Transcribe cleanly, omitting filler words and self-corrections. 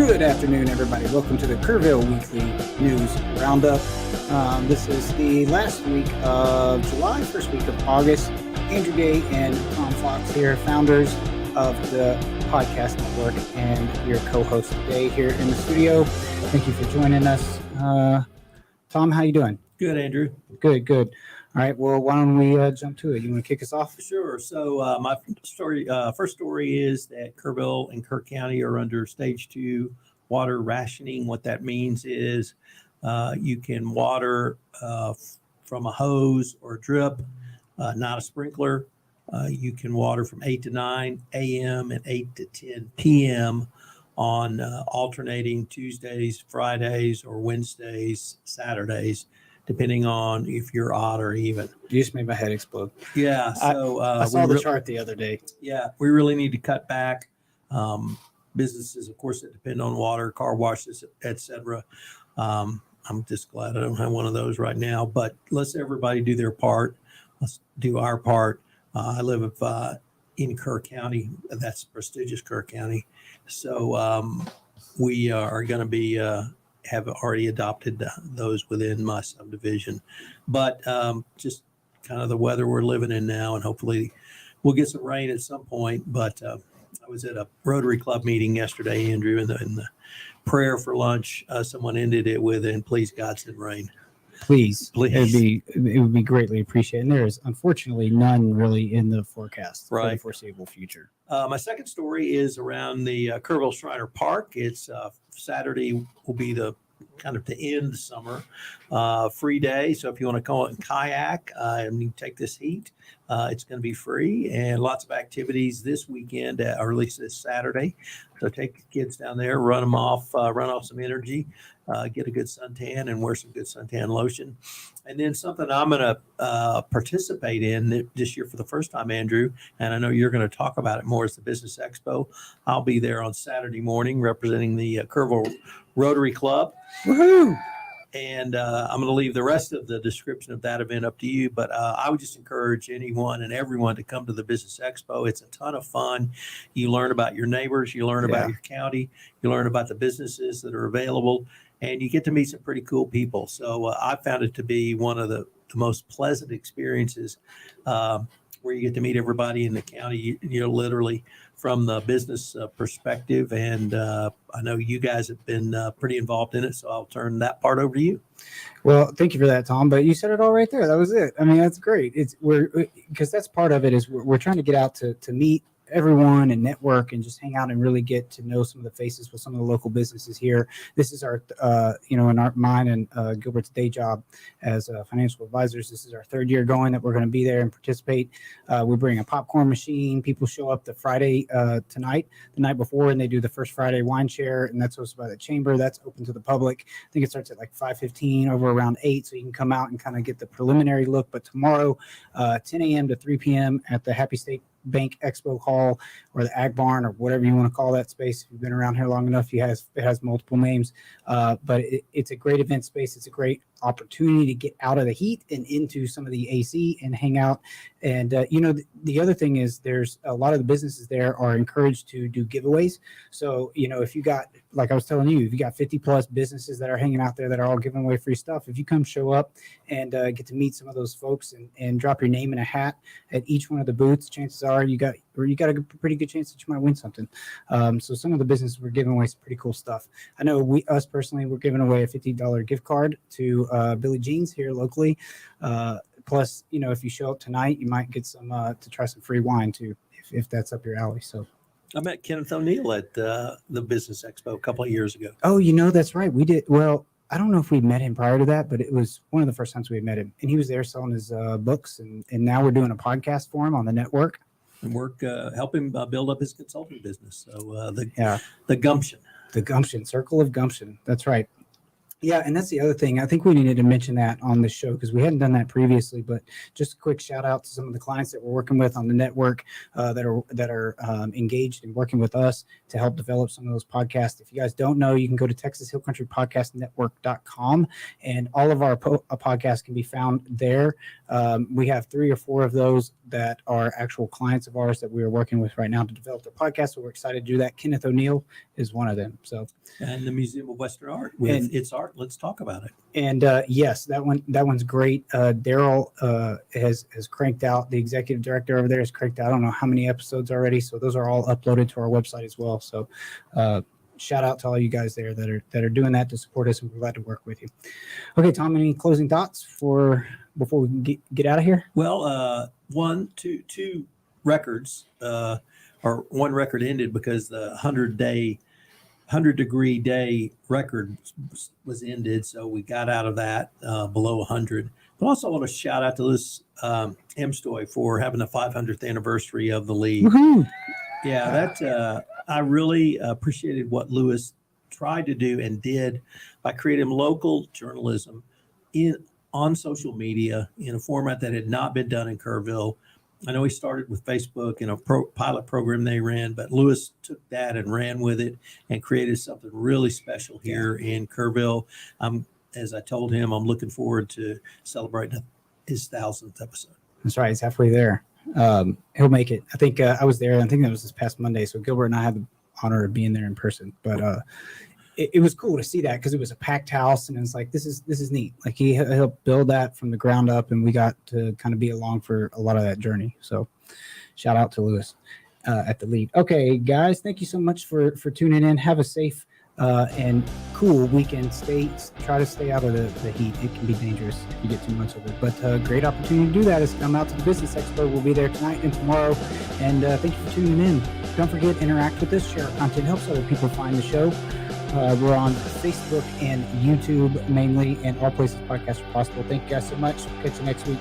Good afternoon, everybody. Welcome to the Kerrville Weekly News Roundup. This is the last week of July, first week of August. Andrew Gay and Tom Fox here, founders of the podcast network, and your co-host today here in the studio. Thank you for joining us. Tom, how you doing? Good, Andrew. Good. All right, well, why don't we jump to it? You want to kick us off? Sure. So my first story is that Kerrville and Kerr County are under stage 2 water rationing. What that means is you can water from a hose or drip, not a sprinkler. You can water from 8 to 9 a.m. and 8 to 10 p.m. on alternating Tuesdays, Fridays, or Wednesdays, Saturdays, depending on if you're odd or even. You just made my head explode. Yeah. So I saw the chart the other day. Yeah, we really need to cut back. Businesses, of course, that depend on water, car washes, etc. I'm just glad I don't have one of those right now. But let's everybody do their part. Let's do our part. I live in Kerr County. That's prestigious Kerr County. So we are going to be have already adopted those within my subdivision. But just kind of the weather we're living in now, and hopefully we'll get some rain at some point. But I was at a Rotary Club meeting yesterday, Andrew, and the prayer for lunch, someone ended it with, "And please God send rain." Please. It would be greatly appreciated. And there is unfortunately none really in the forecast for the foreseeable future. My second story is around the Kerrville Shriner Park. It's Saturday will be the kind of to end the summer free day. So if you want to call it in kayak and you take this heat, it's going to be free, and lots of activities this weekend, or at least this Saturday. So take the kids down there, run off some energy, get a good suntan, and wear some good suntan lotion. And then something I'm going to participate in this year for the first time, Andrew, and I know you're going to talk about it more, is the Business Expo. I'll be there on Saturday morning representing the Kerrville Rotary Club. Woohoo! And I'm going to leave the rest of the description of that event up to you. But I would just encourage anyone and everyone to come to the Business Expo. It's a ton of fun. You learn about your neighbors. You learn about your county. You learn about the businesses that are available. And you get to meet some pretty cool people. So I found it to be one of the most pleasant experiences where you get to meet everybody in the county, literally from the business perspective. And I know you guys have been pretty involved in it, so I'll turn that part over to you. Well, thank you for that, Tom. But you said it all right there. That was it. I mean, that's great. Because that's part of it is we're trying to get out to meet everyone and network and just hang out and really get to know some of the faces with some of the local businesses here. This is our, in mine and Gilbert's day job as financial advisors. This is our third year going that we're going to be there and participate. We bring a popcorn machine. People show up the Friday the night before, and they do the first Friday wine share, and that's hosted by the chamber. That's open to the public. I think it starts at like 5:15 over around 8, so you can come out and kind of get the preliminary look. But tomorrow, 10 a.m. to 3 p.m. at the Happy State Bank Expo Hall or the Ag Barn or whatever you want to call that space. If you've been around here long enough, it has multiple names, but it's a great event space. It's a great opportunity to get out of the heat and into some of the AC and hang out. And the other thing is there's a lot of the businesses there are encouraged to do giveaways. So if you got, like I was telling you, if you got 50 plus businesses that are hanging out there that are all giving away free stuff, if you come show up and get to meet some of those folks and drop your name in a hat at each one of the booths, chances are you got a pretty good chance that you might win something. So some of the businesses were giving away some pretty cool stuff. I know us personally, we're giving away a $50 gift card to Billy Jean's here locally. Plus, if you show up tonight, you might get some to try some free wine too, if that's up your alley. So I met Kenneth O'Neill at the Business Expo a couple of years ago. Oh, that's right. We did. Well, I don't know if we met him prior to that, but it was one of the first times we met him. And he was there selling his books. And now we're doing a podcast for him on the network. And help him build up his consulting business. So the gumption. The gumption, circle of gumption. That's right. Yeah, and that's the other thing. I think we needed to mention that on this show because we hadn't done that previously. But just a quick shout out to some of the clients that we're working with on the network that are engaged in working with us to help develop some of those podcasts. If you guys don't know, you can go to TexasHillCountryPodcastNetwork.com, and all of our podcasts can be found there. We have 3 or 4 of those that are actual clients of ours that we are working with right now to develop their podcast. So we're excited to do that. Kenneth O'Neill is one of them. So, and the Museum of Western Art with its art. Let's talk about it. And yes, that one's great. Daryl has cranked out, the executive director over there has cranked out I don't know how many episodes already. So those are all uploaded to our website as well. So shout out to all you guys there that are doing that to support us, and we're glad to work with you. Okay, Tom, any closing thoughts before we get out of here? Well, two records, or one record ended because the 100-degree day record was ended, so we got out of that below 100. But also, I want to shout out to Lewis Emstoy for having the 500th anniversary of the league. Woohoo! Yeah, that I really appreciated what Lewis tried to do and did by creating local journalism on social media in a format that had not been done in Kerrville. I know he started with Facebook and a pilot program they ran, but Lewis took that and ran with it and created something really special here in Kerrville. As I told him, I'm looking forward to celebrating his 1000th episode. That's right. He's halfway there. He'll make it. I think I was there. I think that was this past Monday. So Gilbert and I had the honor of being there in person. But it was cool to see that because it was a packed house, and it's like this is neat. Like he helped build that from the ground up, and we got to kind of be along for a lot of that journey. So shout out to Lewis at the lead. Okay, guys, thank you so much for tuning in. Have a safe and cool weekend. Try to stay out of the heat. It can be dangerous if you get too much of it. But great opportunity to do that is come out to the Business Expo. We'll be there tonight and tomorrow. And thank you for tuning in. Don't forget, interact with us. Share our content. Helps other people find the show. We're on Facebook and YouTube mainly, and all places podcasts are possible. Thank you guys so much. Catch you next week.